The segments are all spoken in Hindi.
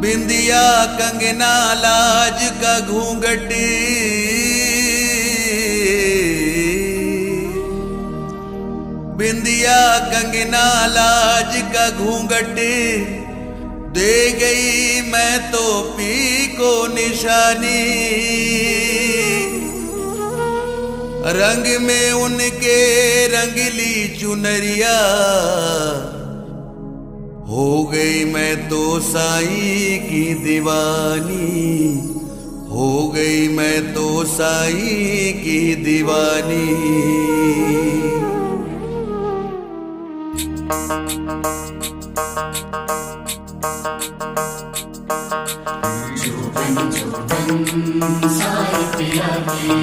बिंदिया कंगना लाज का घूंघट, बिंदिया कंगना लाज का घूंघट, दे गई मैं तो पी को निशानी। रंग में उनके रंगली चुनरिया, हो गई मैं तो साईं की दीवानी। हो गई मैं तो साईं की दीवानी। जोबन जोबन साईं पिया की,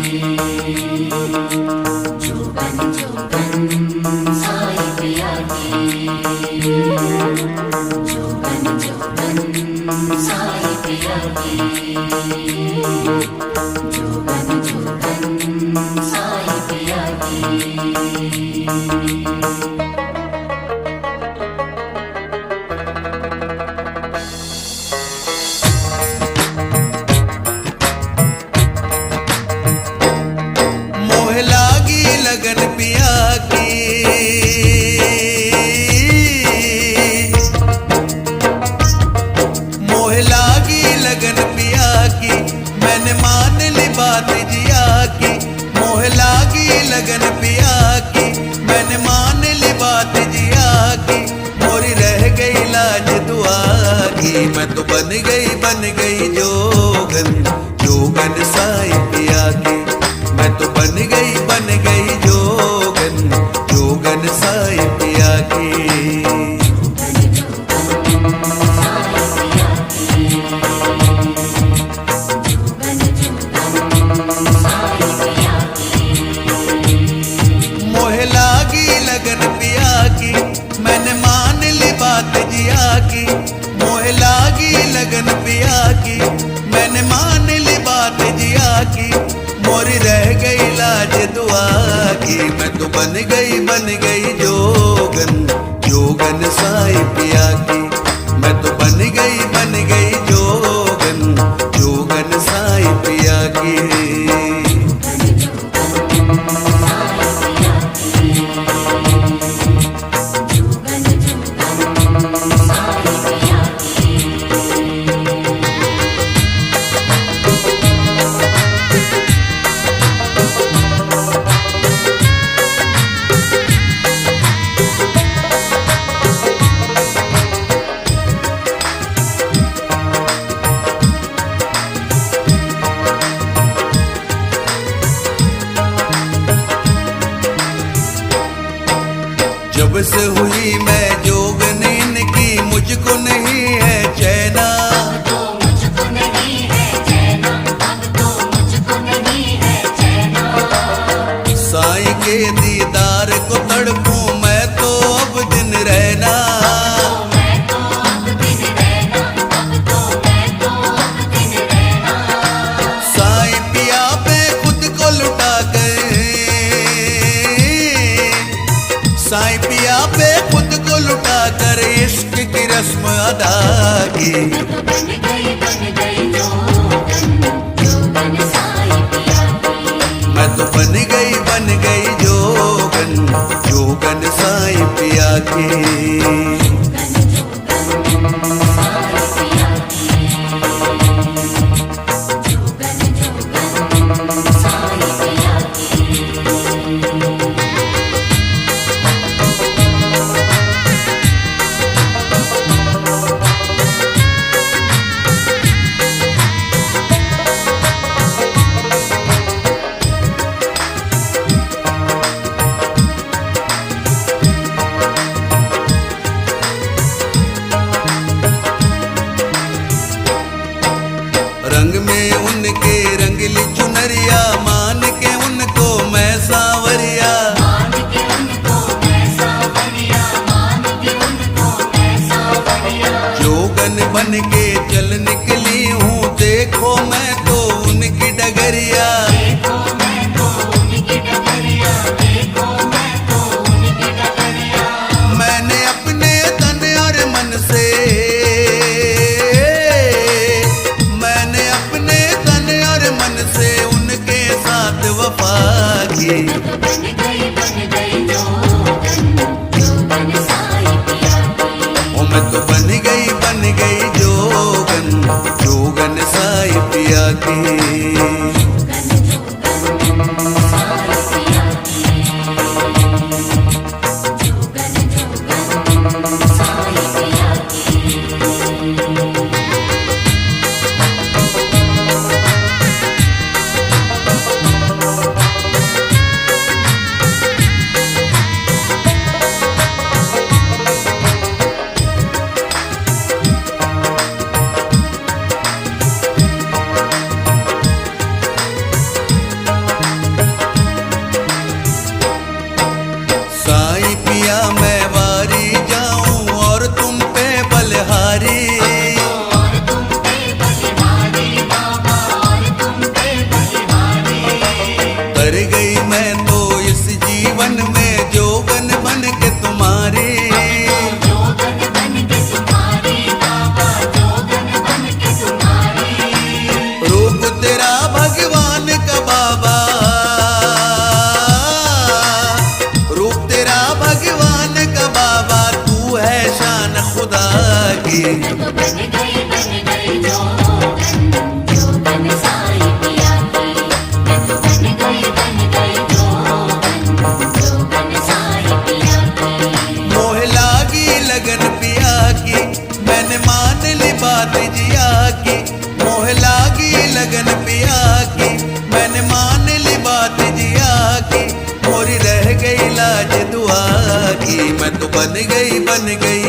जोबन जोबन साईं पिया की, जोबन जोबन साईं पिया की, जोबन जोबन साईं पिया की। लगन पिया की, मोह लागी लगन पिया की, मैंने मान ली बात जिया की। मोह लागी लगन पिया की, मैंने मान ली बात जिया की। मोरी रह गई लाज दुआ की, मैं तो बन गई जोगन, जोगन साईं पिया की। मैं तो बन गई जोगन, जोगन साईं पिया की। मोह लागी लगन पिया की, मैंने मान ली बात जिया की। मोह लागी लगन पिया की, मैंने मान ली बात जिया की। मोरी रह गई लाज दुआ की, मैं तो बन गई जोगन, जोगन साईं पिया की। मैं तो बन गई जोगन, जोगन साईं पिया की। जब से हुई मैं जोगन इनकी, मुझको नहीं है चैना। अब तो मुझको नहीं है चैना, अब तो मुझको नहीं है चैना। साईं के दीदार को तड़पूं मैं तो अब दिन रहना। मैं तो अब दिन रहना, अब तो मैं तो अब दिन रहना। साईं पिया पे खुद को लुटा गए, साईं पिया पे खुद को लुटा कर इश्क की रस्म अदा की। मैं तो बन गई जोगन, जोगन साईं पिया की। मैं तो बन गई जोगन, जोगन साईं पिया की। रंग में उनके रंगली चुनरिया, मान के उनको मैं सांवरिया। मान के उनको मैं सांवरिया, मान के उनको मैं सांवरिया। जोगन बन के चल निकली हूँ, देखो मैं तो उनकी डगरिया। देखो मैं तो उनकी डगरिया, देखो मैं तो उनकी डगरिया। मैंने अपने तन और मन से की। मैं तो बन गई जोगन साई पिया की। ओ मैं तो बन गई जोगन जोगन साई पिया की। साई पिया मैं वारी जाऊं और तुम पे बलहारी। और तुम पे बलिहारी बाबा, और तुम पे बलिहारी। कर गई मैं तो इस जीवन में जोगन बन के तुम्हारी। जोगन बन के तुम्हारी बाबा, जोगन बन के तुम्हारी। रूप तेरा भगवान का बाबा, रूप तेरा भगवान का बाबा, तू है शान खुदा की। मैं तो बन गई जोगन जोगन साई पिया की। मैं तो बन गई जोगन जोगन साई पिया की। मोह लागी लगन पिया की, मैंने मान ली बात जिया की। मोह लागी लगन पिया की, मैंने मान ली बात जिया की। मोरी रह गई लाज दुआ की। मैं तो बन गई